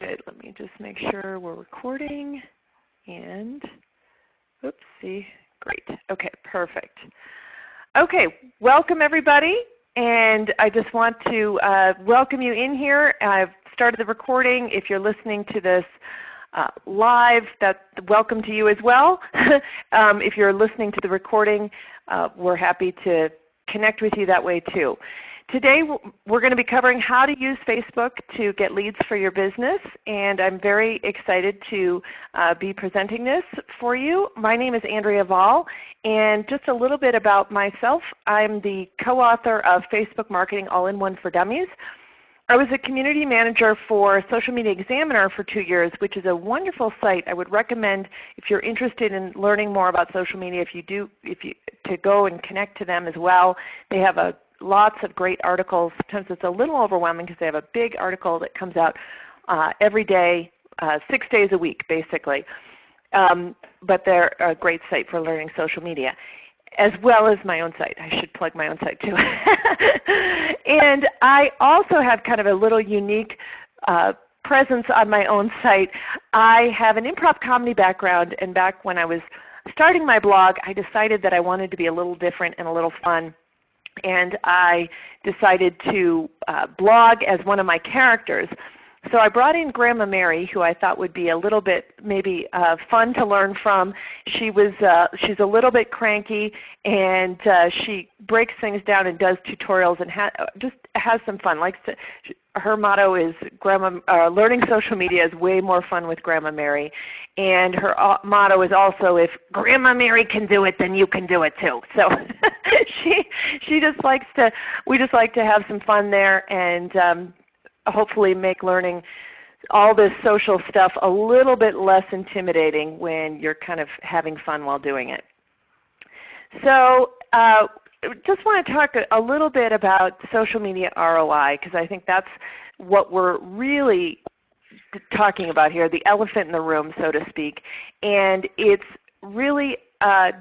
Good. Let me just make sure we're recording. And, oopsie, great. Okay, perfect. Okay, welcome everybody. And I just want to welcome you in here. I've started the recording. If you're listening to this live, welcome to you as well. If you're listening to the recording, we're happy to connect with you that way too. Today we're going to be covering how to use Facebook to get leads for your business, and I'm very excited to be presenting this for you. My name is Andrea Vall, and just a little bit about myself. I'm the co-author of Facebook Marketing All-in-One for Dummies. I was a community manager for Social Media Examiner for 2 years, which is a wonderful site. I would recommend, if you're interested in learning more about social media, to go and connect to them as well. They have lots of great articles. Sometimes it's a little overwhelming because they have a big article that comes out every day, 6 days a week basically. But they're a great site for learning social media, as well as my own site. I should plug my own site too. And I also have kind of a little unique presence on my own site. I have an improv comedy background, and back when I was starting my blog, I decided that I wanted to be a little different and a little fun. And I decided to blog as one of my characters. So I brought in Grandma Mary, who I thought would be a little bit maybe fun to learn from. She's a little bit cranky, and she breaks things down and does tutorials and just has some fun. Her motto is learning social media is way more fun with Grandma Mary. And her motto is also, if Grandma Mary can do it, then you can do it too. So we just like to have some fun there, and hopefully make learning all this social stuff a little bit less intimidating when you're kind of having fun while doing it. So just want to talk a little bit about social media ROI, because I think that's what we're really talking about here, the elephant in the room, so to speak. And it's really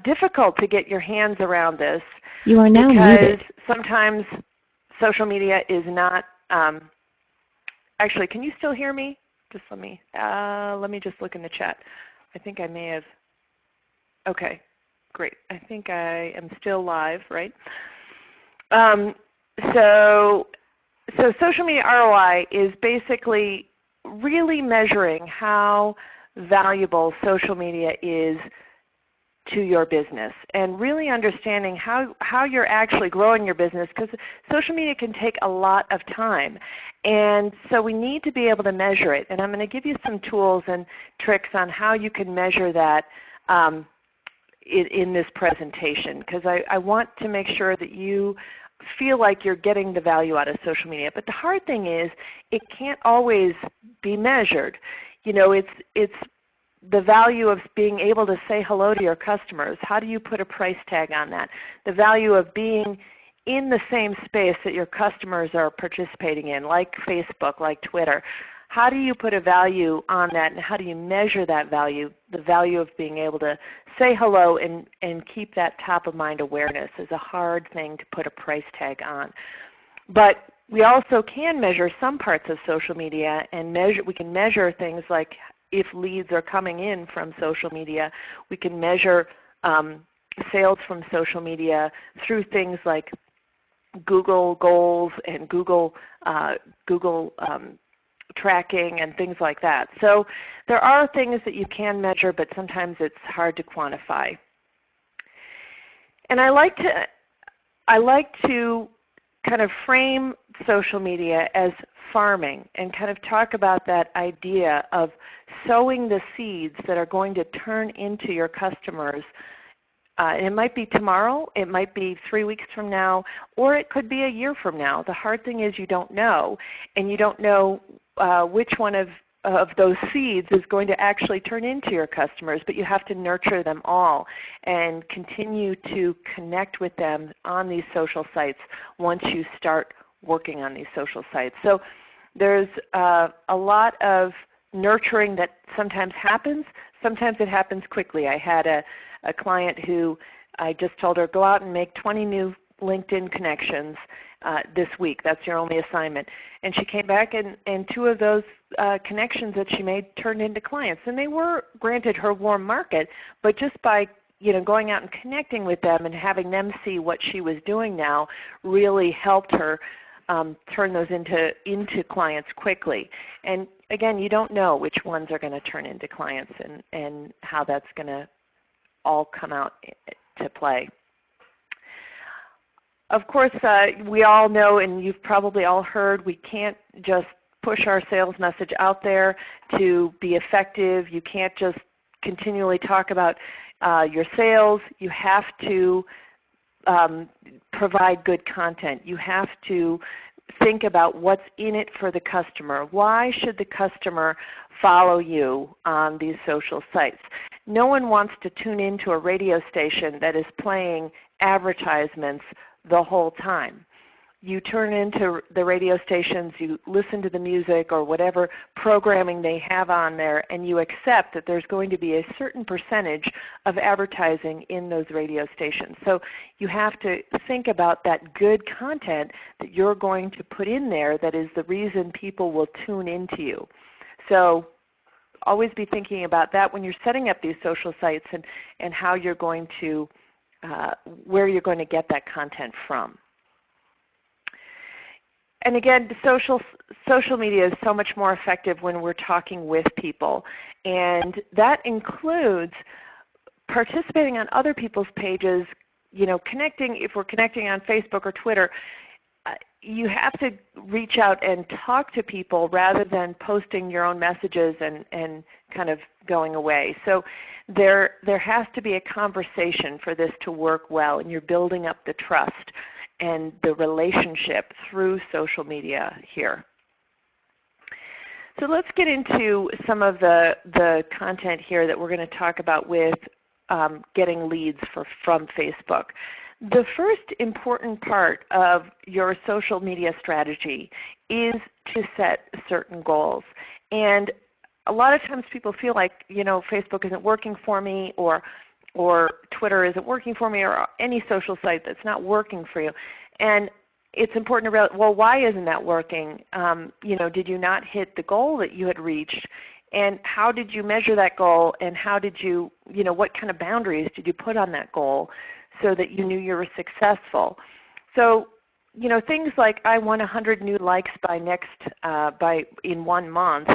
difficult to get your hands around this. You are now muted. Because sometimes social media is not actually, can you still hear me? Just let me just look in the chat. I think I may have. Okay, great. I think I am still live, right? So social media ROI is basically really measuring how valuable social media is to your business, and really understanding how you're actually growing your business, because social media can take a lot of time. And so we need to be able to measure it. And I'm going to give you some tools and tricks on how you can measure that in this presentation, because I want to make sure that you feel like you're getting the value out of social media. But the hard thing is it can't always be measured. You know, it's the value of being able to say hello to your customers. How do you put a price tag on that? The value of being in the same space that your customers are participating in, like Facebook, like Twitter. How do you put a value on that, and how do you measure that value? The value of being able to say hello and keep that top of mind awareness is a hard thing to put a price tag on. But we also can measure some parts of social media, and we can measure things like if leads are coming in from social media. We can measure sales from social media through things like Google goals and Google tracking and things like that. So there are things that you can measure, but sometimes it's hard to quantify. And I like to kind of frame social media as farming, and kind of talk about that idea of sowing the seeds that are going to turn into your customers. It might be tomorrow, it might be 3 weeks from now, or it could be a year from now. The hard thing is you don't know, and you don't know which one of those seeds is going to actually turn into your customers, but you have to nurture them all and continue to connect with them on these social sites once you start working on these social sites. So there's a lot of nurturing that sometimes happens. Sometimes it happens quickly. I had a client who I just told her, go out and make 20 new LinkedIn connections this week. That's your only assignment. And she came back, and two of those connections that she made turned into clients. And they were granted her warm market, but just by going out and connecting with them and having them see what she was doing now really helped her turn those into clients quickly. And again, you don't know which ones are going to turn into clients and how that's going to all come out to play. Of course, we all know, and you've probably all heard, we can't just push our sales message out there to be effective. You can't just continually talk about your sales. You have to provide good content. You have to think about what's in it for the customer. Why should the customer follow you on these social sites? No one wants to tune into a radio station that is playing advertisements the whole time. You turn into the radio stations, you listen to the music or whatever programming they have on there, and you accept that there's going to be a certain percentage of advertising in those radio stations. So you have to think about that good content that you're going to put in there that is the reason people will tune into you. So always be thinking about that when you're setting up these social sites and how you're going to, where you're going to get that content from. And again, social media is so much more effective when we're talking with people. And that includes participating on other people's pages, connecting. If we're connecting on Facebook or Twitter, you have to reach out and talk to people rather than posting your own messages and kind of going away. So there has to be a conversation for this to work well, and you're building up the trust and the relationship through social media here. So let's get into some of the content here that we're going to talk about with getting leads from Facebook. The first important part of your social media strategy is to set certain goals. And a lot of times people feel like, Facebook isn't working for me, or Twitter isn't working for me, or any social site that's not working for you. And it's important to realize, well, why isn't that working? Did you not hit the goal that you had reached? And how did you measure that goal? And how did you, what kind of boundaries did you put on that goal so that you knew you were successful? So, things like I want 100 new likes in 1 month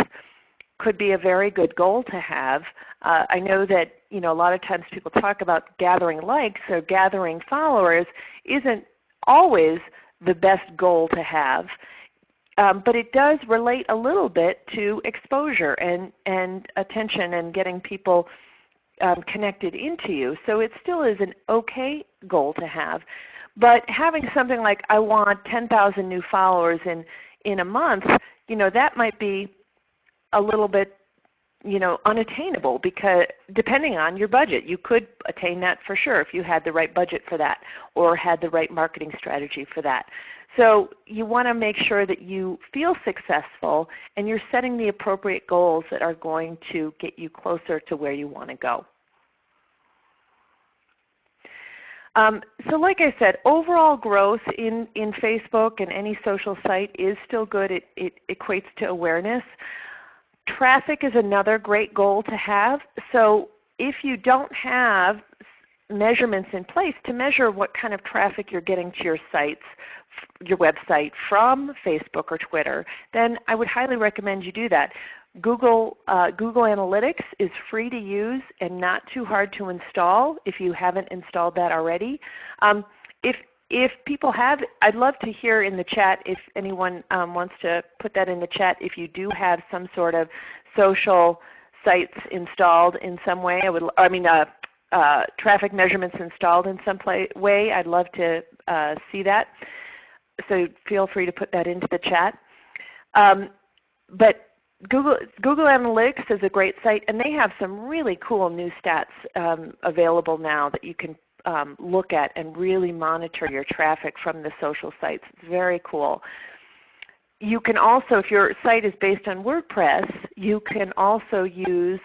could be a very good goal to have. I know that a lot of times people talk about gathering likes or gathering followers isn't always the best goal to have, but it does relate a little bit to exposure and attention and getting people connected into you. So it still is an okay goal to have. But having something like I want 10,000 new followers in a month, that might be a little bit unattainable, because depending on your budget, you could attain that for sure if you had the right budget for that or had the right marketing strategy for that. So you want to make sure that you feel successful and you're setting the appropriate goals that are going to get you closer to where you want to go. So like I said, overall growth in Facebook and any social site is still good. It equates to awareness. Traffic is another great goal to have. So if you don't have measurements in place to measure what kind of traffic you're getting to your sites, your website from Facebook or Twitter, then I would highly recommend you do that. Google Analytics is free to use and not too hard to install if you haven't installed that already. If people have, I'd love to hear in the chat if anyone wants to put that in the chat. If you do have some sort of social sites installed in some way, traffic measurements installed in some way, I'd love to see that. So feel free to put that into the chat. But Google Analytics is a great site, and they have some really cool new stats available now that you can look at and really monitor your traffic from the social sites. It's very cool. You can also, if your site is based on WordPress, you can also use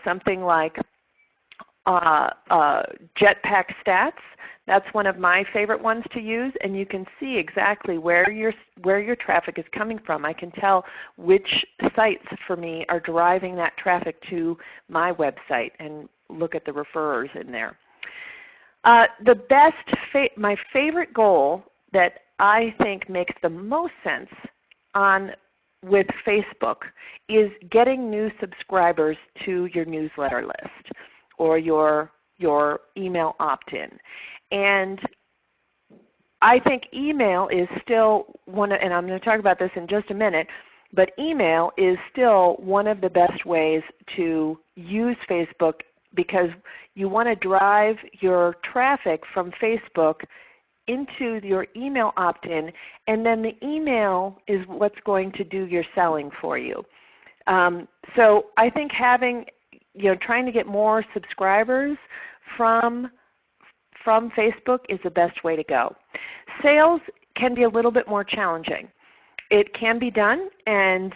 something like Jetpack Stats. That's one of my favorite ones to use, and you can see exactly where your traffic is coming from. I can tell which sites for me are driving that traffic to my website and look at the referrers in there. My favorite goal that I think makes the most sense with Facebook is getting new subscribers to your newsletter list or your email opt-in. And I think email is still and I'm going to talk about this in just a minute, but email is still one of the best ways to use Facebook because you want to drive your traffic from Facebook into your email opt-in, and then the email is what's going to do your selling for you. So I think trying to get more subscribers from Facebook is the best way to go. Sales can be a little bit more challenging. It can be done, and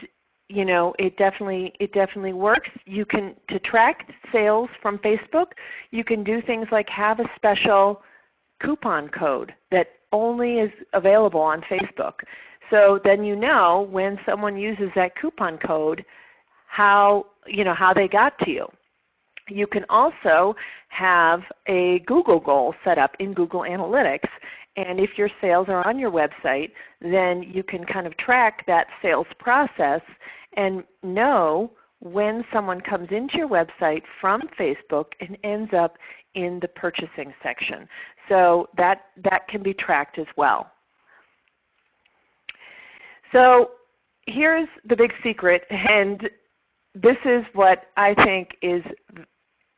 it definitely works. To track sales from Facebook, you can do things like have a special coupon code that only is available on Facebook. So then when someone uses that coupon code, how they got to you. You can also have a Google goal set up in Google Analytics, and if your sales are on your website, then you can kind of track that sales process and know when someone comes into your website from Facebook and ends up in the purchasing section. So that can be tracked as well. So here's the big secret, and this is what I think is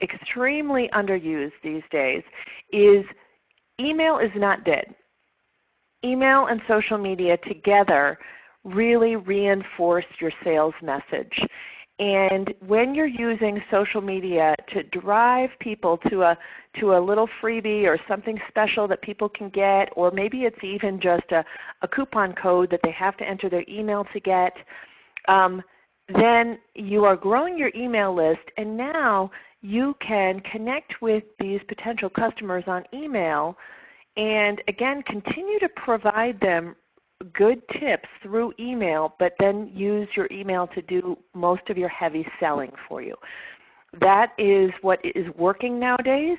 extremely underused these days, is email is not dead. Email and social media together really reinforce your sales message. And when you're using social media to drive people to a little freebie or something special that people can get, or maybe it's even just a coupon code that they have to enter their email to get, then you are growing your email list, and now you can connect with these potential customers on email and, again, continue to provide them good tips through email, but then use your email to do most of your heavy selling for you. That is what is working nowadays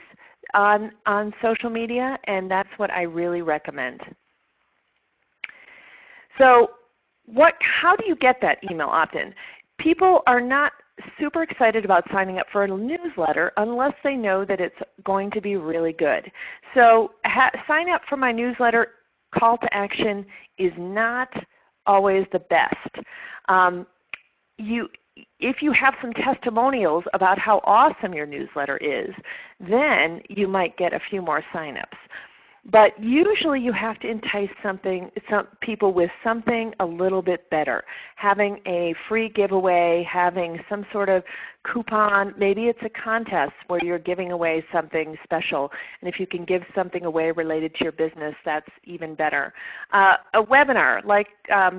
on social media, and that's what I really recommend. So how do you get that email opt-in? People are not super excited about signing up for a newsletter unless they know that it's going to be really good. So sign up for my newsletter. Call to action is not always the best. If you have some testimonials about how awesome your newsletter is, then you might get a few more signups. But usually you have to entice some people with something a little bit better. Having a free giveaway, having some sort of coupon, maybe it's a contest where you're giving away something special. And if you can give something away related to your business, that's even better. A webinar like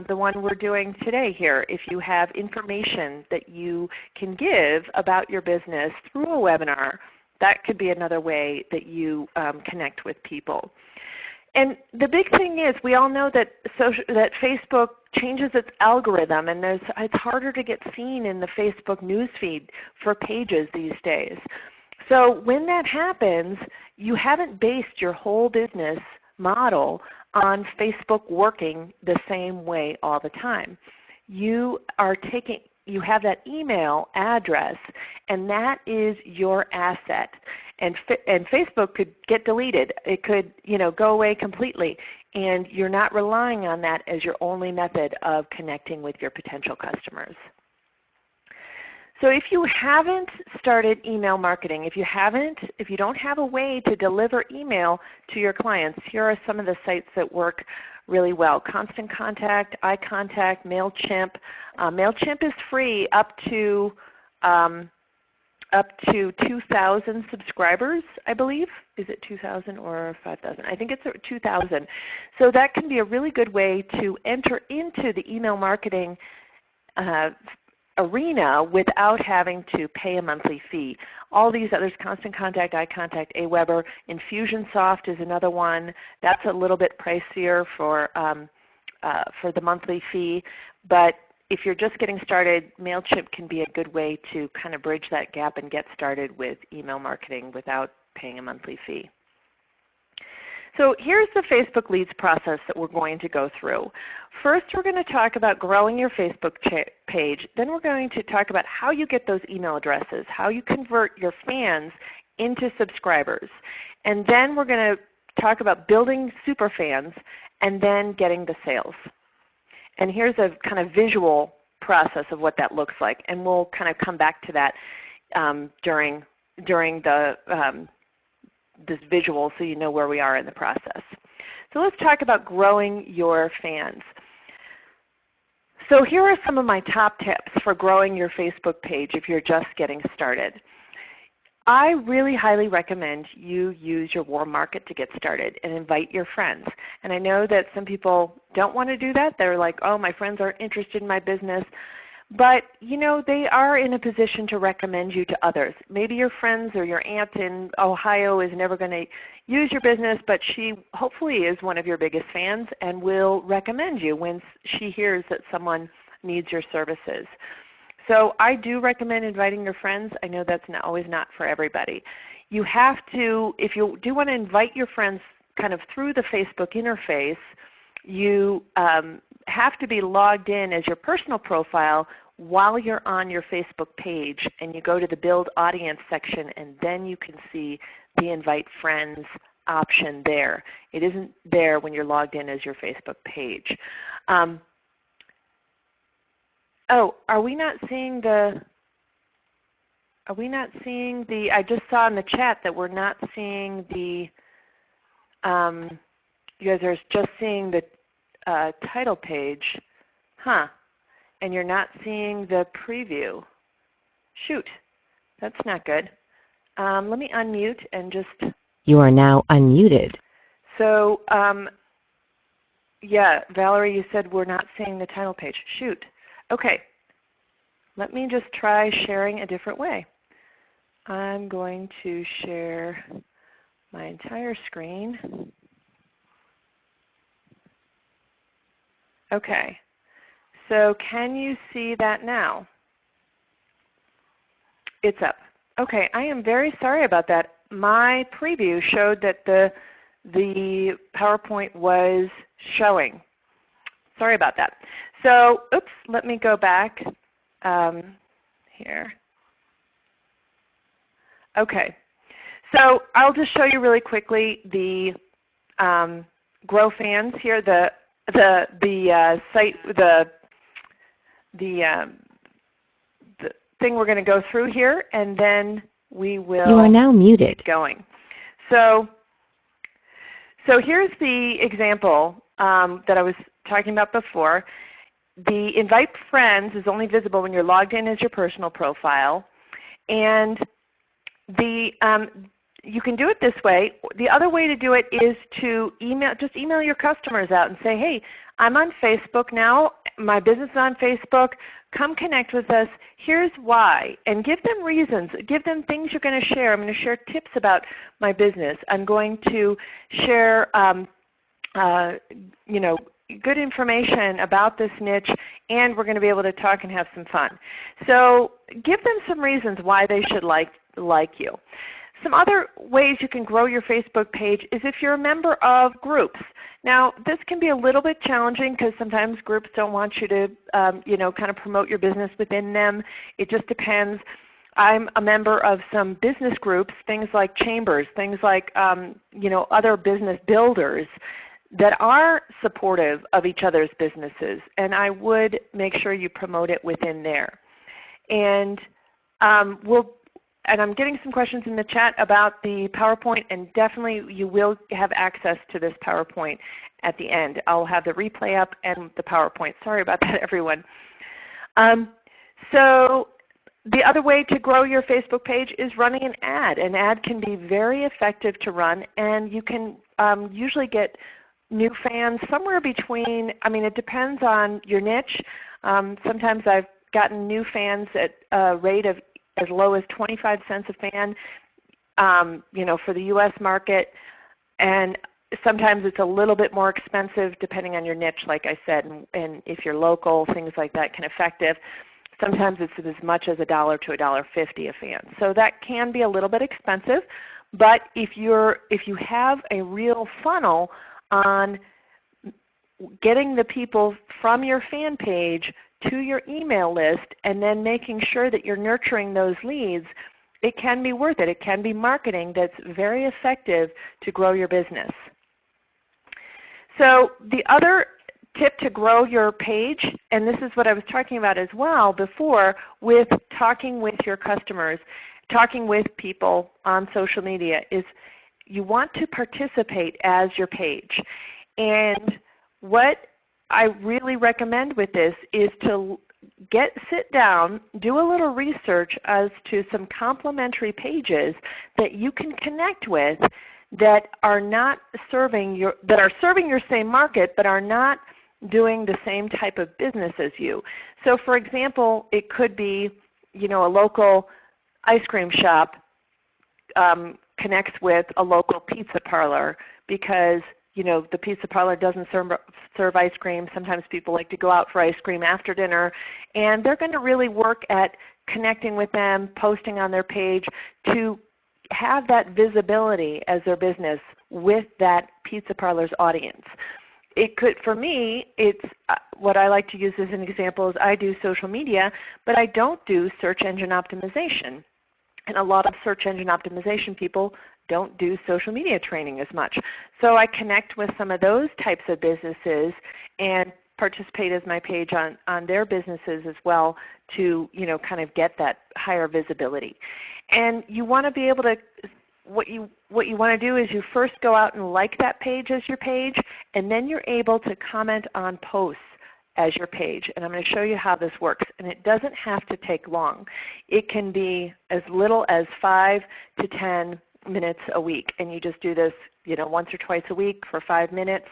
the one we're doing today here, if you have information that you can give about your business through a webinar, that could be another way that you connect with people. And the big thing is, we all know that Facebook changes its algorithm, and it's harder to get seen in the Facebook newsfeed for pages these days. So when that happens, you haven't based your whole business model on Facebook working the same way all the time. You have that email address, and that is your asset. And Facebook could get deleted. It could go away completely, and you're not relying on that as your only method of connecting with your potential customers. So if you haven't started email marketing, if you don't have a way to deliver email to your clients, here are some of the sites that work really well. Constant Contact, iContact, MailChimp. MailChimp is free up to 2,000 subscribers, I believe. Is it 2,000 or 5,000? I think it's 2,000. So that can be a really good way to enter into the email marketing arena without having to pay a monthly fee. All these others, Constant Contact, iContact, Aweber, Infusionsoft is another one. That's a little bit pricier for the monthly fee. But if you're just getting started, MailChimp can be a good way to kind of bridge that gap and get started with email marketing without paying a monthly fee. So here's the Facebook leads process that we're going to go through. First, we're going to talk about growing your Facebook page. Then we're going to talk about how you get those email addresses, how you convert your fans into subscribers. And then we're going to talk about building super fans and then getting the sales. And here's a kind of visual process of what that looks like. And we'll kind of come back to that during the this visual so you know where we are in the process. So let's talk about growing your fans. So here are some of my top tips for growing your Facebook page if you're just getting started. I really highly recommend you use your warm market to get started and invite your friends. And I know that some people don't want to do that. They're like, oh, my friends aren't interested in my business. But you know, they are in a position to recommend you to others. Maybe your friends or your aunt in Ohio is never going to use your business, but she hopefully is one of your biggest fans and will recommend you when she hears that someone needs your services. So I do recommend inviting your friends. I know that's always not for everybody. You have to, if you do want to invite your friends kind of through the Facebook interface, you have to be logged in as your personal profile while you're on your Facebook page, and you go to the Build Audience section, and then you can see the Invite Friends option there. It isn't there when you're logged in as your Facebook page. Oh, are we not seeing the, I just saw in the chat that we're not seeing the, you guys are just seeing the title page, huh? And you're not seeing the preview. Shoot, that's not good. Let me unmute and just. You are now unmuted. So, yeah, Valerie, you said we're not seeing the title page. Shoot. Okay, let me just try sharing a different way. I'm going to share my entire screen. Okay, so can you see that now? It's up. Okay, I am very sorry about that. My preview showed that the PowerPoint was showing. Sorry about that. So, oops, let me go back here. Okay, so I'll just show you really quickly the Grow Fans here, the site, the thing we're going to go through here, and then we will. You are now muted. Get going. So here's the example that I was talking about before. The Invite Friends is only visible when you're logged in as your personal profile, and you can do it this way. The other way to do it is to just email your customers out and say, hey, I'm on Facebook now. My business is on Facebook. Come connect with us. Here's why. And give them reasons. Give them things you're going to share. I'm going to share tips about my business. I'm going to share good information about this niche, and we're going to be able to talk and have some fun. So give them some reasons why they should like you. Some other ways you can grow your Facebook page is if you're a member of groups. Now, this can be a little bit challenging because sometimes groups don't want you to kind of promote your business within them. It just depends. I'm a member of some business groups, things like chambers, things like other business builders that are supportive of each other's businesses, and I would make sure you promote it within there. And I'm getting some questions in the chat about the PowerPoint, and definitely you will have access to this PowerPoint at the end. I'll have the replay up and the PowerPoint. Sorry about that, everyone. So the other way to grow your Facebook page is running an ad. An ad can be very effective to run, and you can usually get new fans somewhere between, it depends on your niche. Sometimes I've gotten new fans at a rate of as low as 25 cents a fan, for the U.S. market, and sometimes it's a little bit more expensive depending on your niche, like I said, and if you're local, things like that can affect it. Sometimes it's as much as $1 to $1.50 a fan. So that can be a little bit expensive, but if you have a real funnel on getting the people from your fan page to your email list and then making sure that you're nurturing those leads, it can be worth it. It can be marketing that's very effective to grow your business. So the other tip to grow your page, and this is what I was talking about as well before with talking with your customers, talking with people on social media, is you want to participate as your page. And what I really recommend with this is to sit down, do a little research as to some complementary pages that you can connect with that are not serving your same market but are not doing the same type of business as you. So for example, it could be a local ice cream shop connects with a local pizza parlor because the pizza parlor doesn't serve ice cream. Sometimes people like to go out for ice cream after dinner, and they're going to really work at connecting with them, posting on their page to have that visibility as their business with that pizza parlor's audience. It could, for me, it's what I like to use as an example is I do social media, but I don't do search engine optimization. And a lot of search engine optimization people don't do social media training as much. So I connect with some of those types of businesses and participate as my page on their businesses as well to kind of get that higher visibility. And you want to be able to, what you want to do is you first go out and like that page as your page, and then you're able to comment on posts as your page. And I'm going to show you how this works. And it doesn't have to take long. It can be as little as 5 to 10 minutes a week, and you just do this once or twice a week for 5 minutes,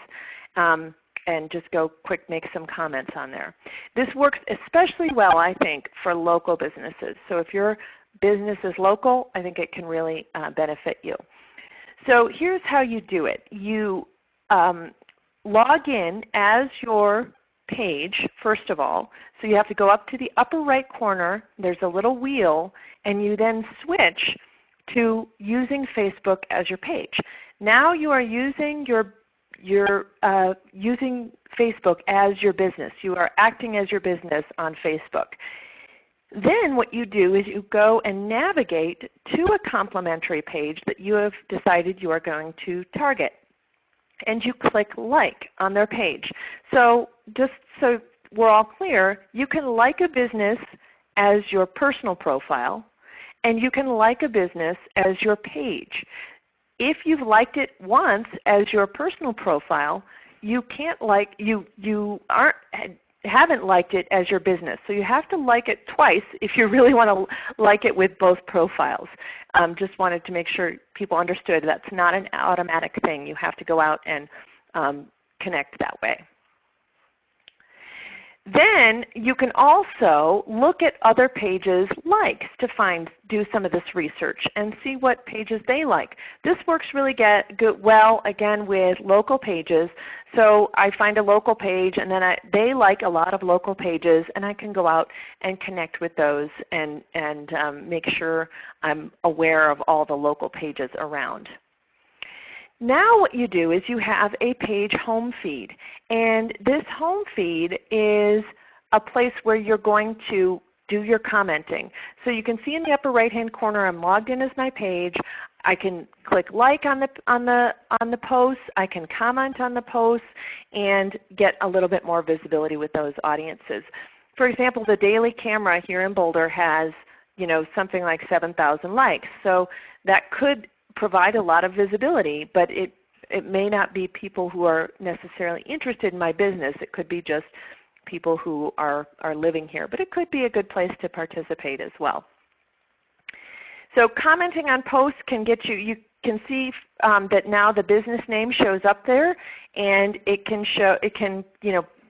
and just go quick make some comments on there. This works especially well, I think, for local businesses. So if your business is local, I think it can really benefit you. So here's how you do it. You log in as your page, first of all. So you have to go up to the upper right corner. There's a little wheel, and you then switch to using Facebook as your page. Now you are using using Facebook as your business. You are acting as your business on Facebook. Then what you do is you go and navigate to a complementary page that you have decided you are going to target. And you click like on their page. So just so we're all clear, you can like a business as your personal profile, and you can like a business as your page. If you've liked it once as your personal profile, you can't haven't liked it as your business. So you have to like it twice if you really want to like it with both profiles. Just wanted to make sure people understood that's not an automatic thing. You have to go out and connect that way. Then you can also look at other pages' likes to do some of this research and see what pages they like. This works really well again with local pages. So I find a local page, and then they like a lot of local pages, and I can go out and connect with those and make sure I'm aware of all the local pages around. Now what you do is you have a page home feed, and this home feed is a place where you're going to do your commenting. So you can see in the upper right hand corner I'm logged in as my page. I can click like on the posts, I can comment on the posts, and get a little bit more visibility with those audiences. For example, the daily camera here in Boulder has something like 7,000 likes. So that could provide a lot of visibility, but it may not be people who are necessarily interested in my business. It could be just people who are living here, but it could be a good place to participate as well. So commenting on posts can get you can see that now the business name shows up there, and it can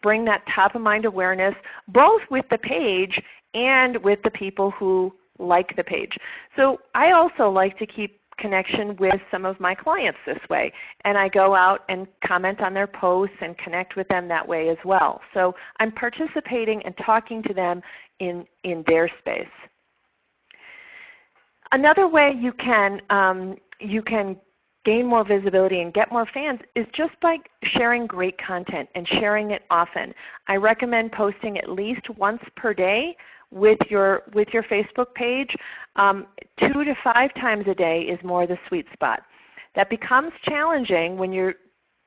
bring that top of mind awareness both with the page and with the people who like the page. So I also like to keep connection with some of my clients this way, and I go out and comment on their posts and connect with them that way as well. So I'm participating and talking to them in their space. Another way you can gain more visibility and get more fans is just by sharing great content and sharing it often. I recommend posting at least once per day with your Facebook page. 2 to 5 times a day is more the sweet spot. That becomes challenging when you're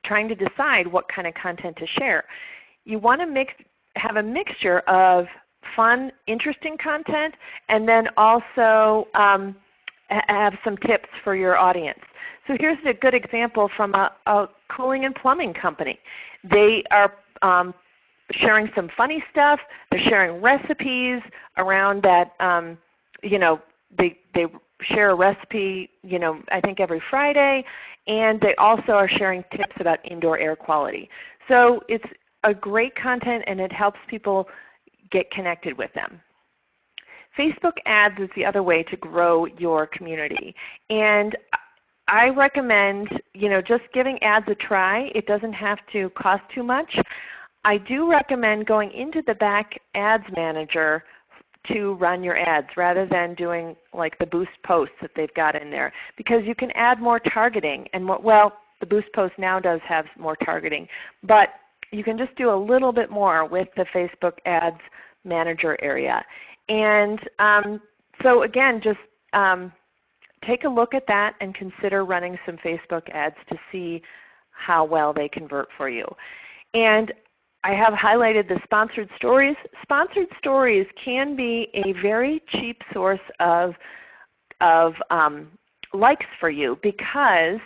trying to decide what kind of content to share. You want to have a mixture of fun, interesting content, and then also have some tips for your audience. So here's a good example from a cooling and plumbing company. They are sharing some funny stuff. They're sharing recipes around that. They share a recipe, I think every Friday, and they also are sharing tips about indoor air quality. So it's a great content, and it helps people get connected with them. Facebook ads is the other way to grow your community, and I recommend just giving ads a try. It doesn't have to cost too much. I do recommend going into the back ads manager to run your ads rather than doing like the boost posts that they've got in there, because you can add more targeting. And the boost post now does have more targeting, but you can just do a little bit more with the Facebook ads manager area. And so again, just take a look at that and consider running some Facebook ads to see how well they convert for you. And I have highlighted the sponsored stories. Sponsored stories can be a very cheap source of likes for you, because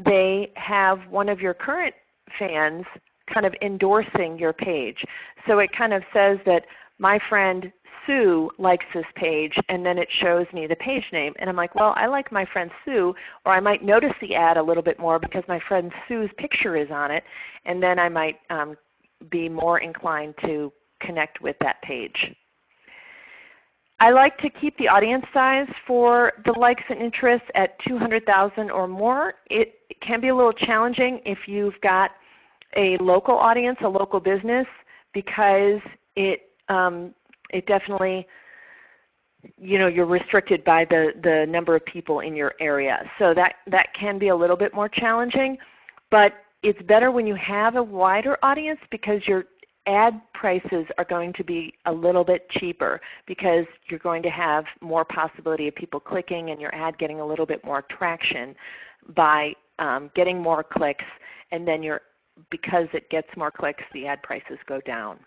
they have one of your current fans kind of endorsing your page. So it kind of says that my friend Sue likes this page, and then it shows me the page name. And I'm like, well, I like my friend Sue, or I might notice the ad a little bit more because my friend Sue's picture is on it, and then I might be more inclined to connect with that page. I like to keep the audience size for the likes and interests at 200,000 or more. It can be a little challenging if you've got a local audience, a local business, because it definitely, you're restricted by the number of people in your area. So that can be a little bit more challenging, but it's better when you have a wider audience, because your ad prices are going to be a little bit cheaper, because you're going to have more possibility of people clicking and your ad getting a little bit more traction by getting more clicks, and then because it gets more clicks, the ad prices go down.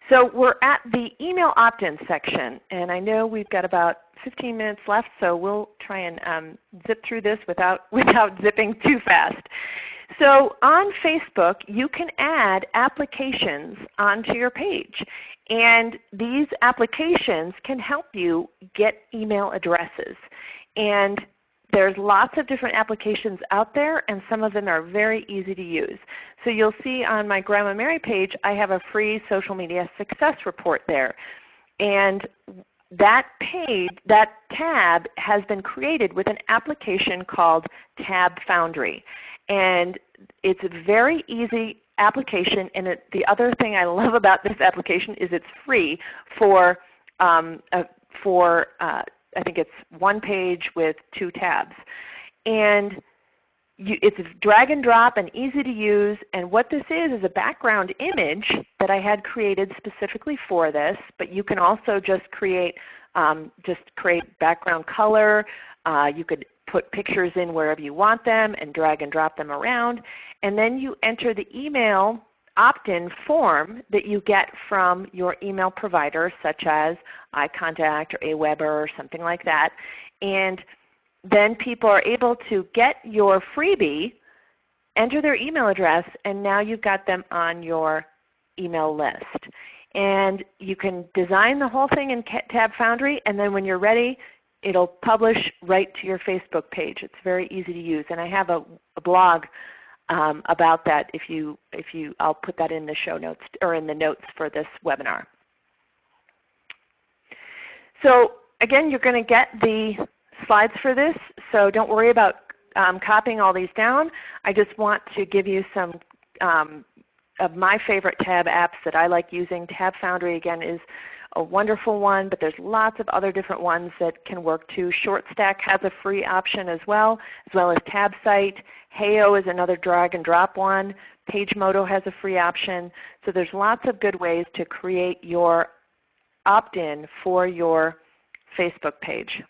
So we're at the email opt-in section, and I know we've got about 15 minutes left, so we'll try and zip through this without zipping too fast. So on Facebook, you can add applications onto your page, and these applications can help you get email addresses. And there's lots of different applications out there, and some of them are very easy to use. So you'll see on my Grandma Mary page, I have a free social media success report there. And that tab has been created with an application called Tab Foundry. And it's a very easy application, and the other thing I love about this application is it's free for I think it's one page with 2 tabs. And it's drag and drop and easy to use, and what this is a background image that I had created specifically for this, but you can also just create background color. You could put pictures in wherever you want them and drag and drop them around, and then you enter the email opt-in form that you get from your email provider, such as iContact or Aweber or something like that. And then people are able to get your freebie, enter their email address, and now you've got them on your email list. And you can design the whole thing in Tab Foundry, and then when you're ready, it'll publish right to your Facebook page. It's very easy to use. And I have a blog about that. I'll put that in the show notes or in the notes for this webinar. So again, you're going to get the slides for this, so don't worry about copying all these down. I just want to give you some of my favorite tab apps that I like using. Tab Foundry, again, is a wonderful one, but there's lots of other different ones that can work too. Shortstack has a free option as well as TabSite. Heyo is another drag and drop one. PageModo has a free option. So there's lots of good ways to create your opt-in for your Facebook page.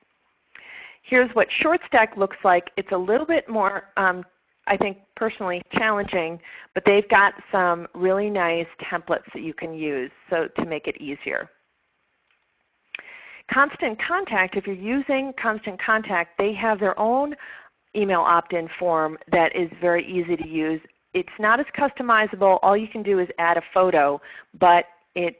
Here's what Shortstack looks like. It's a little bit more, I think personally, challenging, but they've got some really nice templates that you can use to make it easier. Constant Contact, if you're using Constant Contact, they have their own email opt-in form that is very easy to use. It's not as customizable. All you can do is add a photo, but it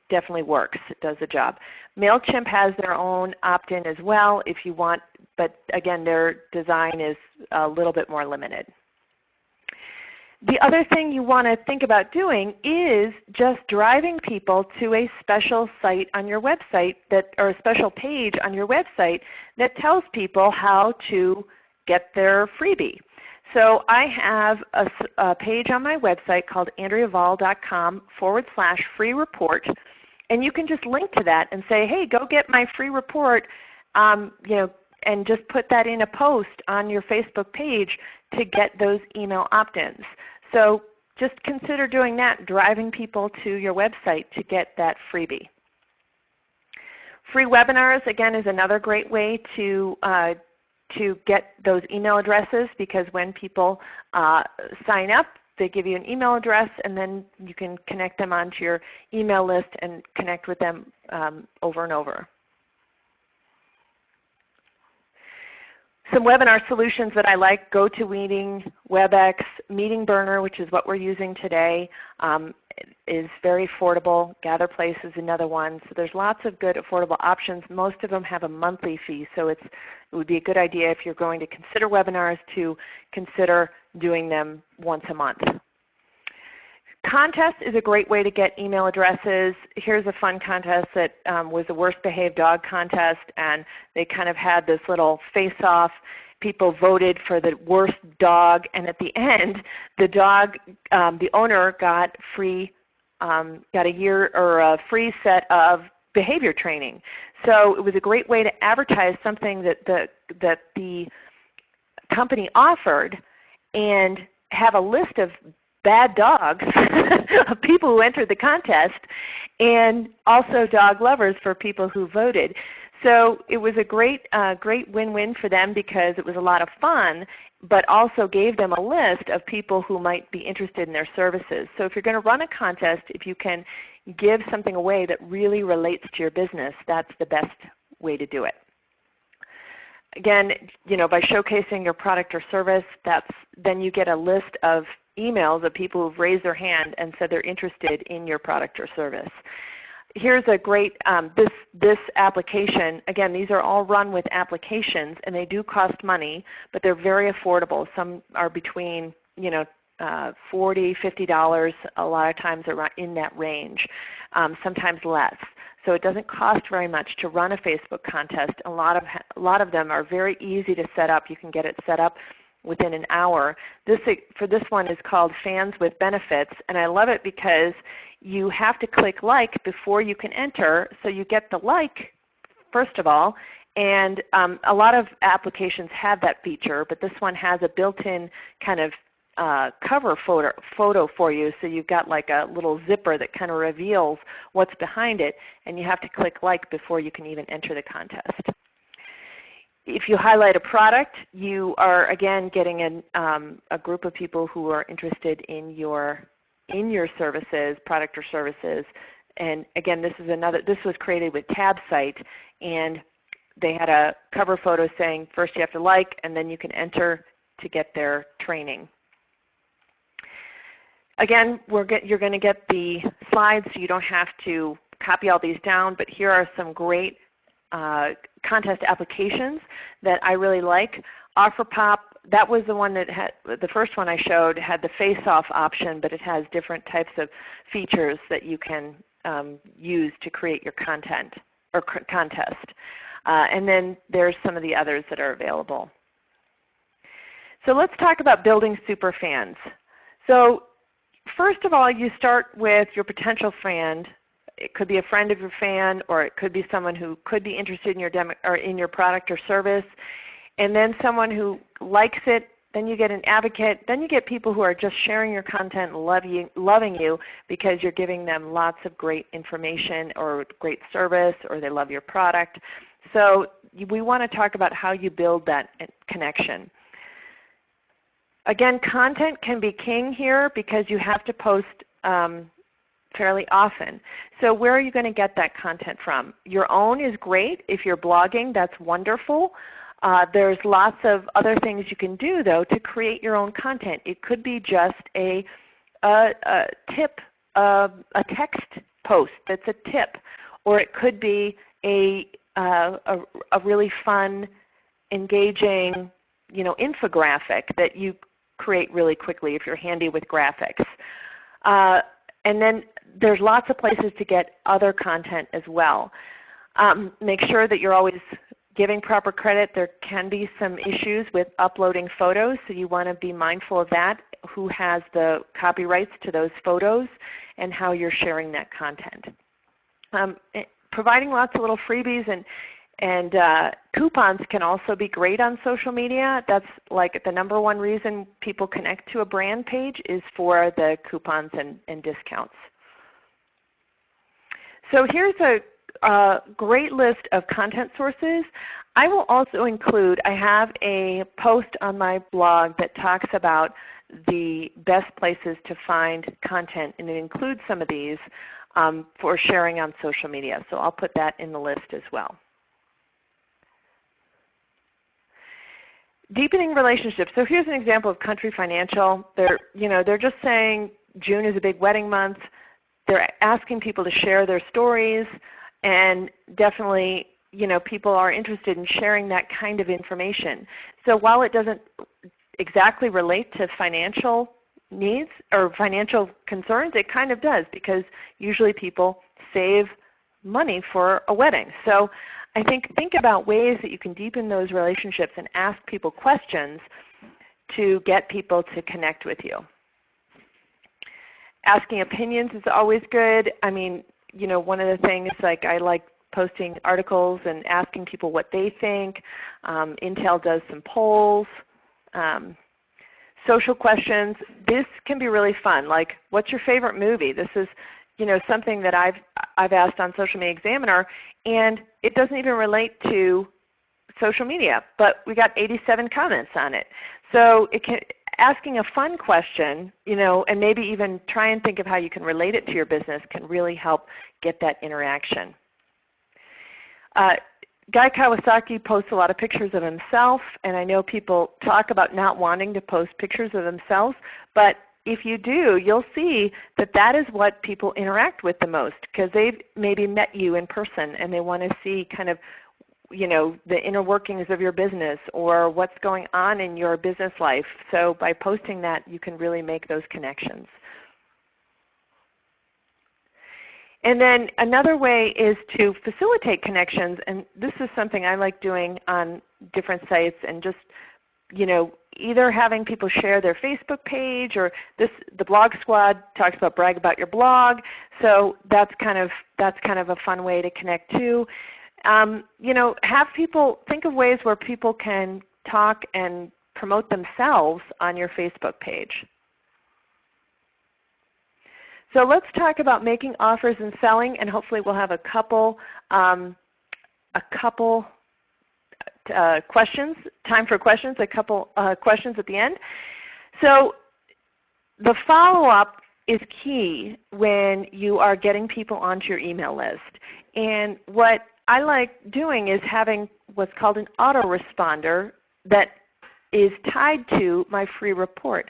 definitely works. It does the job. MailChimp has their own opt-in as well if you want, but again, their design is a little bit more limited. The other thing you want to think about doing is just driving people to a special site on your website or a special page on your website that tells people how to get their freebie. So I have a page on my website called AndreaVall.com/free report, and you can just link to that and say, hey, go get my free report, and just put that in a post on your Facebook page to get those email opt-ins. So just consider doing that, driving people to your website to get that freebie. Free webinars, again, is another great way to get those email addresses, because when people sign up, they give you an email address, and then you can connect them onto your email list and connect with them over and over. Some webinar solutions that I like: GoToMeeting, WebEx, Meeting Burner, which is what we're using today, is very affordable. GatherPlace is another one. So there's lots of good affordable options. Most of them have a monthly fee, so it would be a good idea if you're going to consider webinars to consider doing them once a month. Contest is a great way to get email addresses. Here's a fun contest that was the worst behaved dog contest, and they kind of had this little face-off. People voted for the worst dog, and at the end, the dog, the owner got a year or a free set of behavior training. So it was a great way to advertise something that the company offered, and have a list of bad dogs of people who entered the contest, and also dog lovers for people who voted. So it was a great win-win for them, because it was a lot of fun, but also gave them a list of people who might be interested in their services. So if you're going to run a contest, if you can give something away that really relates to your business, that's the best way to do it. Again, by showcasing your product or service, then you get a list of emails of people who've raised their hand and said they're interested in your product or service. Here's a great, this application, again, these are all run with applications, and they do cost money, but they're very affordable. Some are between $40, $50, a lot of times around in that range, sometimes less. So it doesn't cost very much to run a Facebook contest. A lot of them are very easy to set up. You can get it set up within an hour. For this one is called Fans with Benefits, and I love it because you have to click like before you can enter, so you get the like first of all, and a lot of applications have that feature, but this one has a built-in kind of cover photo for you, so you've got like a little zipper that kind of reveals what's behind it, and you have to click like before you can even enter the contest. If you highlight a product, you are again getting a group of people who are interested in your services, product or services. And again, this was created with TabSite, and they had a cover photo saying first you have to like, and then you can enter to get their training. Again, you're going to get the slides, so you don't have to copy all these down, but here are some great contest applications that I really like. OfferPop, that was the one that had, the first one I showed had the face-off option, but it has different types of features that you can use to create your content or contest. And then there's some of the others that are available. So let's talk about building super fans. So first of all, you start with your potential friend. It could be a friend of your fan, or it could be someone who could be interested in your in your product or service, and then someone who likes it. Then you get an advocate. Then you get people who are just sharing your content and loving you because you're giving them lots of great information or great service, or they love your product. So we want to talk about how you build that connection. Again, content can be king here because you have to post fairly often. So where are you going to get that content from? Your own is great. If you're blogging, that's wonderful. There's lots of other things you can do, though, to create your own content. It could be just a tip, a text post that's a tip, or it could be a really fun, engaging, infographic that you create really quickly if you're handy with graphics. And then there's lots of places to get other content as well. Make sure that you're always giving proper credit. There can be some issues with uploading photos, so you want to be mindful of that, who has the copyrights to those photos, and how you're sharing that content. Providing lots of little freebies and coupons can also be great on social media. That's like the #1 reason people connect to a brand page is for the coupons and discounts. So here's a great list of content sources. I will also include, I have a post on my blog that talks about the best places to find content, and it includes some of these for sharing on social media. So I'll put that in the list as well. Deepening relationships. So here's an example of Country Financial. They're just saying June is a big wedding month. They're asking people to share their stories, and definitely people are interested in sharing that kind of information. So while it doesn't exactly relate to financial needs or financial concerns, it kind of does, because usually people save money for a wedding. So I think about ways that you can deepen those relationships and ask people questions to get people to connect with you. Asking opinions is always good. I mean, one of the things, like, I like posting articles and asking people what they think. Intel does some polls. Social questions. This can be really fun. Like, what's your favorite movie? This is something that I've asked on Social Media Examiner, and it doesn't even relate to social media, but we got 87 comments on it. So asking a fun question, and maybe even try and think of how you can relate it to your business can really help get that interaction. Guy Kawasaki posts a lot of pictures of himself, and I know people talk about not wanting to post pictures of themselves, but if you do, you'll see that that is what people interact with the most, because they've maybe met you in person and they want to see kind of the inner workings of your business or what's going on in your business life. So by posting that, you can really make those connections. And then another way is to facilitate connections, and this is something I like doing on different sites, and just either having people share their Facebook page, or the Blog Squad talks about brag about your blog. So that's kind of a fun way to connect too. Have people think of ways where people can talk and promote themselves on your Facebook page. So let's talk about making offers and selling, and hopefully we'll have a couple questions, time for questions, a couple questions at the end. So the follow-up is key when you are getting people onto your email list. And what I like doing is having what's called an autoresponder that is tied to my free report.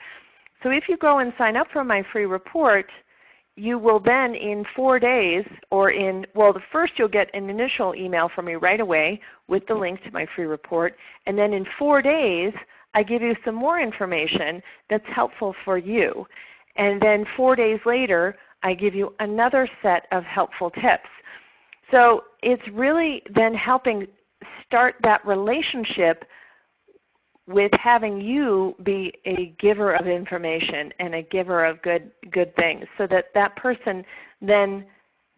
So if you go and sign up for my free report, you will then in 4 days, or first you'll get an initial email from me right away with the link to my free report, and then in 4 days I give you some more information that's helpful for you. And then 4 days later I give you another set of helpful tips. So it's really then helping start that relationship with having you be a giver of information and a giver of good things, so that that person then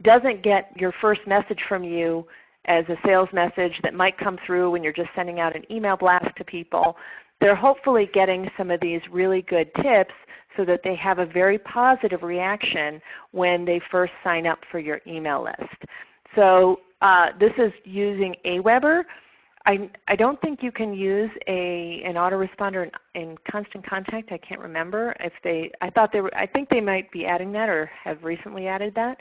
doesn't get your first message from you as a sales message that might come through when you're just sending out an email blast to people. They're hopefully getting some of these really good tips so that they have a very positive reaction when they first sign up for your email list. So this is using Aweber. I don't think you can use an autoresponder in Constant Contact. I can't remember if I think they might be adding that or have recently added that.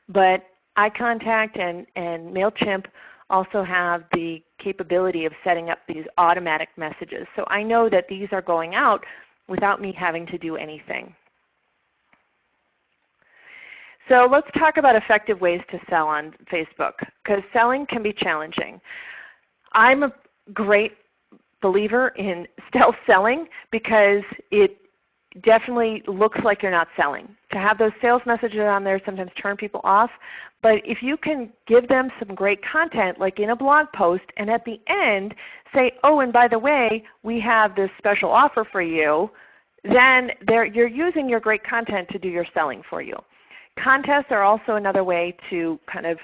But iContact and MailChimp also have the capability of setting up these automatic messages. So I know that these are going out without me having to do anything. So let's talk about effective ways to sell on Facebook, because selling can be challenging. I'm a great believer in stealth selling because it definitely looks like you're not selling. To have those sales messages on there sometimes turn people off, but if you can give them some great content like in a blog post and at the end say, oh, and by the way, we have this special offer for you, then you're using your great content to do your selling for you. Contests are also another way to kind of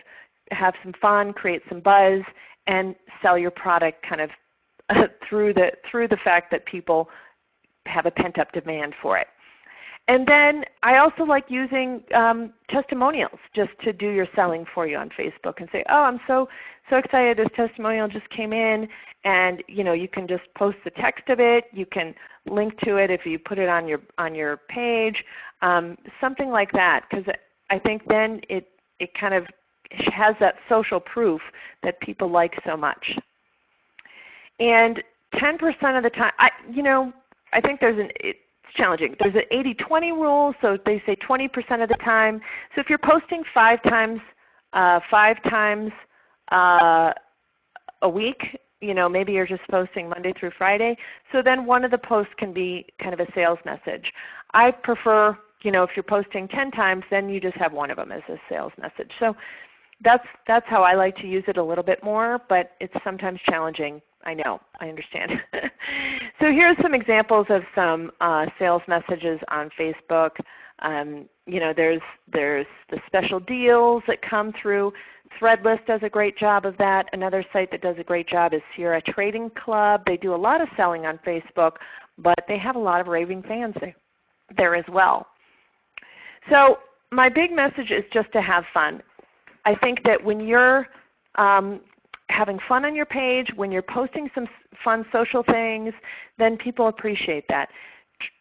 have some fun, create some buzz, and sell your product kind of through the fact that people have a pent-up demand for it. And then I also like using testimonials just to do your selling for you on Facebook and say, oh, I'm so excited this testimonial just came in, and you can just post the text of it. You can link to it if you put it on your page, something like that, because I think then it kind of has that social proof that people like so much. And 10% of the time, I think it's challenging. There's an 80-20 rule, so they say 20% of the time. So if you're posting five times a week, maybe you're just posting Monday through Friday, so then one of the posts can be kind of a sales message. I prefer, if you're posting 10 times, then you just have one of them as a sales message. So that's how I like to use it a little bit more, but it's sometimes challenging. I know, I understand. So here's some examples of some sales messages on Facebook. There's the special deals that come through. Threadless does a great job of that. Another site that does a great job is Sierra Trading Club. They do a lot of selling on Facebook, but they have a lot of raving fans there as well. So my big message is just to have fun. I think that when you're having fun on your page, when you're posting some fun social things, then people appreciate that.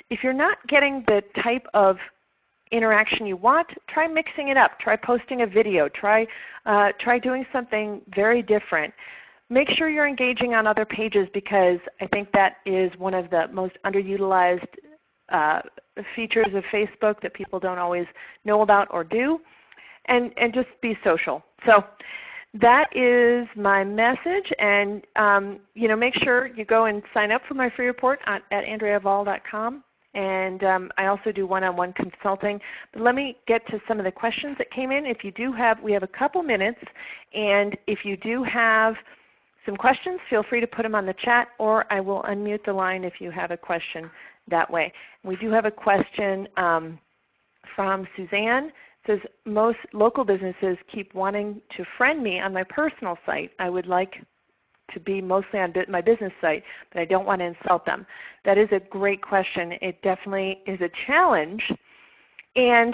If you're not getting the type of interaction you want, try mixing it up. Try posting a video. Try doing something very different. Make sure you're engaging on other pages, because I think that is one of the most underutilized features of Facebook that people don't always know about or do. And just be social. So that is my message, and make sure you go and sign up for my free report at AndreaVall.com. And I also do one-on-one consulting. But let me get to some of the questions that came in. We have a couple minutes, and if you do have some questions, feel free to put them on the chat, or I will unmute the line if you have a question that way. We do have a question from Suzanne. It says, most local businesses keep wanting to friend me on my personal site. I would like to be mostly on my business site, but I don't want to insult them. That is a great question. It definitely is a challenge. And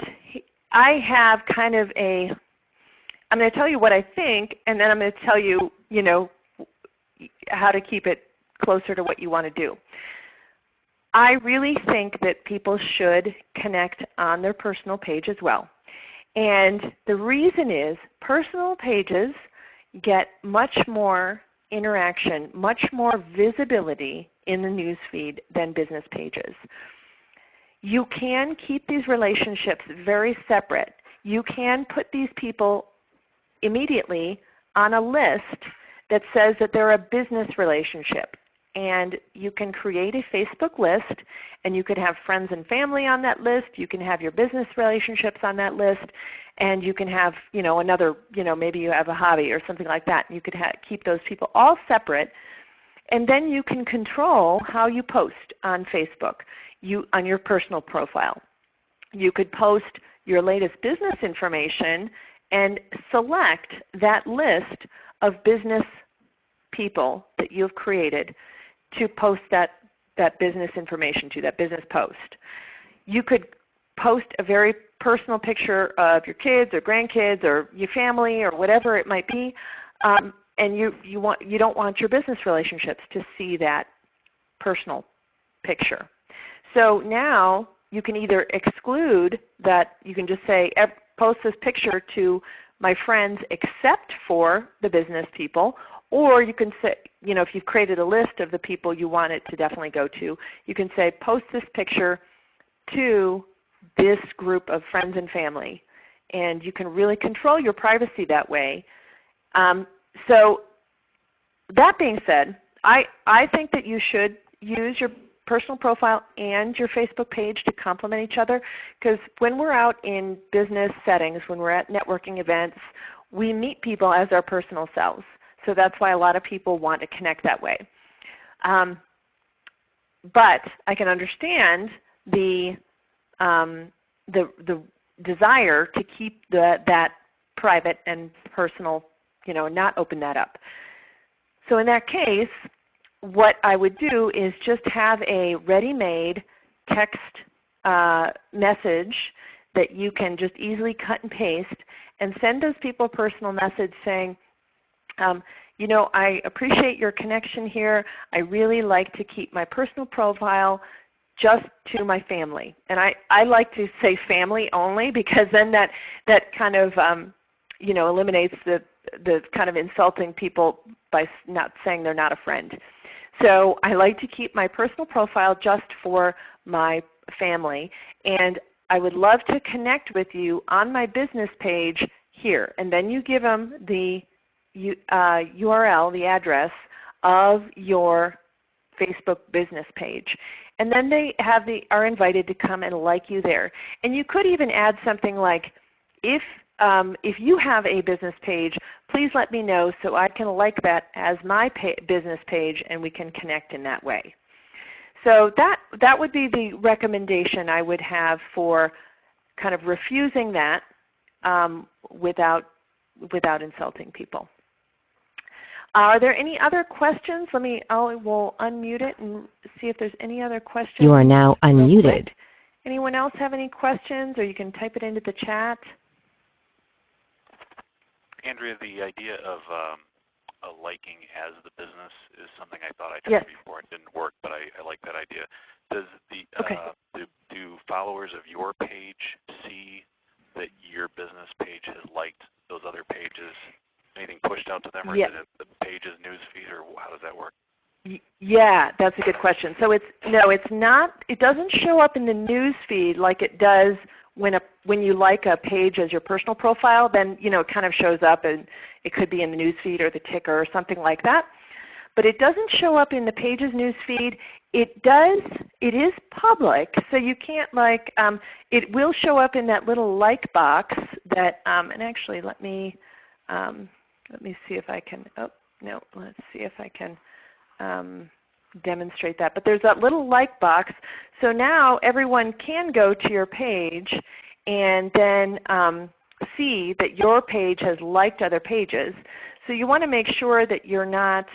I have kind of I'm going to tell you what I think, and then I'm going to tell you, how to keep it closer to what you want to do. I really think that people should connect on their personal page as well. And the reason is personal pages get much more interaction, much more visibility in the news feed than business pages. You can keep these relationships very separate. You can put these people immediately on a list that says that they're a business relationship. And you can create a Facebook list, and you could have friends and family on that list. You can have your business relationships on that list. and you can have another, maybe you have a hobby or something like that, and you could keep those people all separate. And then you can control how you post on Facebook, on your personal profile. You could post your latest business information and select that list of business people that you've created to post that business information to, that business post. You could post a very personal picture of your kids or grandkids or your family or whatever it might be, and you don't want your business relationships to see that personal picture. So now you can either exclude that, you can just say post this picture to my friends except for the business people, or you can say, if you've created a list of the people you want it to definitely go to, you can say post this picture to this group of friends and family, and you can really control your privacy that way. So that being said, I think that you should use your personal profile and your Facebook page to complement each other, because when we're out in business settings, when we're at networking events, we meet people as our personal selves. So that's why a lot of people want to connect that way. But I can understand the desire to keep that private and personal, not open that up. So in that case, what I would do is just have a ready-made text message that you can just easily cut and paste and send those people a personal message saying, I appreciate your connection here. I really like to keep my personal profile just to my family. And I like to say family only, because then that kind of eliminates the kind of insulting people by not saying they're not a friend. So I like to keep my personal profile just for my family, and I would love to connect with you on my business page here. And then you give them the URL, the address of your Facebook business page. And then they are invited to come and like you there. And you could even add something like, if you have a business page, please let me know so I can like that as my business page, and we can connect in that way. So that would be the recommendation I would have for kind of refusing that without insulting people. Are there any other questions? I will unmute it and see if there's any other questions. You are now unmuted. Anyone else have any questions, or you can type it into the chat. Andrea, the idea of a liking as the business is something I thought I tried before. It didn't work, but I like that idea. Does do followers of your page see that your business page has liked those other pages? Anything pushed out to them, or is it the page's newsfeed, or how does that work? Yeah, that's a good question. So it's not. It doesn't show up in the newsfeed like it does when you like a page as your personal profile. Then it kind of shows up, and it could be in the newsfeed or the ticker or something like that. But it doesn't show up in the page's newsfeed. It does. It is public, so you can't it will show up in that little like box that. And actually, let me see if I can. Oh no, let's see if I can demonstrate that. But there's that little like box. So now everyone can go to your page and then see that your page has liked other pages. So you want to make sure that you're not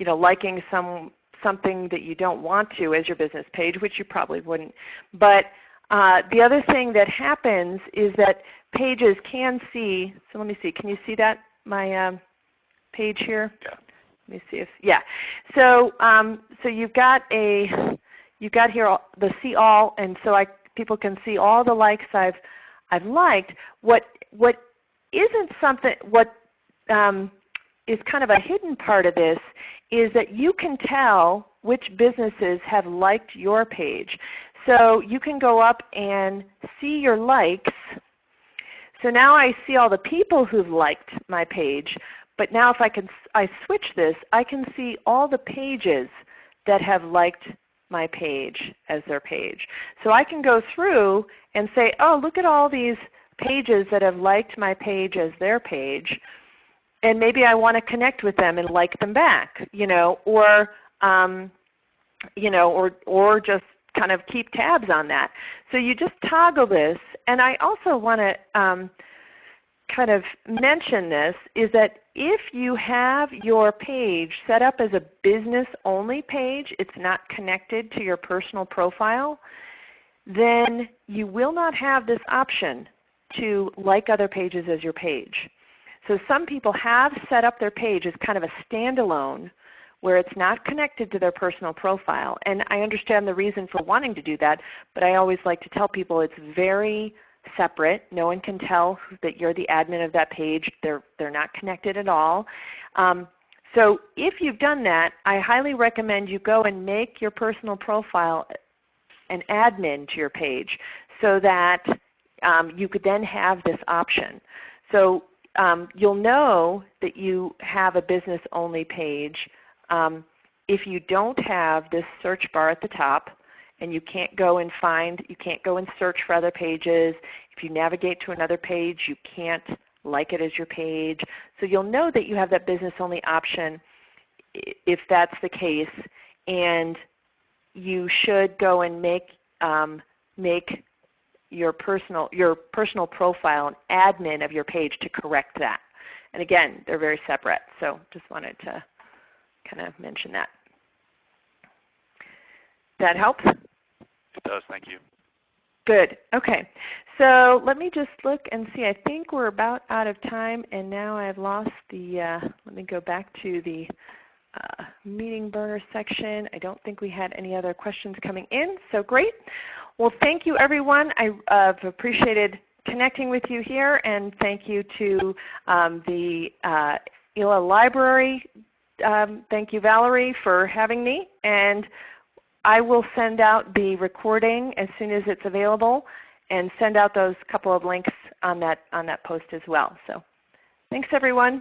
liking something that you don't want to as your business page, which you probably wouldn't. But the other thing that happens is that pages can see. So let me see. Can you see that my page here? Yeah. Let me see if So so you've got here the see all, and so people can see all the likes I've liked. What isn't something is kind of a hidden part of this is that you can tell which businesses have liked your page. So you can go up and see your likes. So now I see all the people who've liked my page. But now if I switch this, I can see all the pages that have liked my page as their page. So I can go through and say, oh, look at all these pages that have liked my page as their page, and maybe I want to connect with them and like them back, or or just kind of keep tabs on that. So you just toggle this. And I also want to kind of mention this, is that if you have your page set up as a business-only page, it's not connected to your personal profile, then you will not have this option to like other pages as your page. So some people have set up their page as kind of a standalone where it's not connected to their personal profile. And I understand the reason for wanting to do that, but I always like to tell people it's very separate. No one can tell that you're the admin of that page. They're not connected at all. So if you've done that, I highly recommend you go and make your personal profile an admin to your page so that you could then have this option. So you'll know that you have a business-only page if you don't have this search bar at the top, and you can't go and search for other pages. If you navigate to another page, you can't like it as your page. So you'll know that you have that business-only option if that's the case, and you should go and make your personal profile an admin of your page to correct that. And again, they're very separate, so just wanted to kind of mention that. That helps? It does, thank you. Good, okay. So let me just look and see. I think we're about out of time, and now I've lost the, let me go back to the meeting burner section. I don't think we had any other questions coming in, so great. Well, thank you everyone. I've appreciated connecting with you here, and thank you to the ELA Library. Thank you, Valerie, for having me. And I will send out the recording as soon as it's available and send out those couple of links on that post as well. So thanks everyone.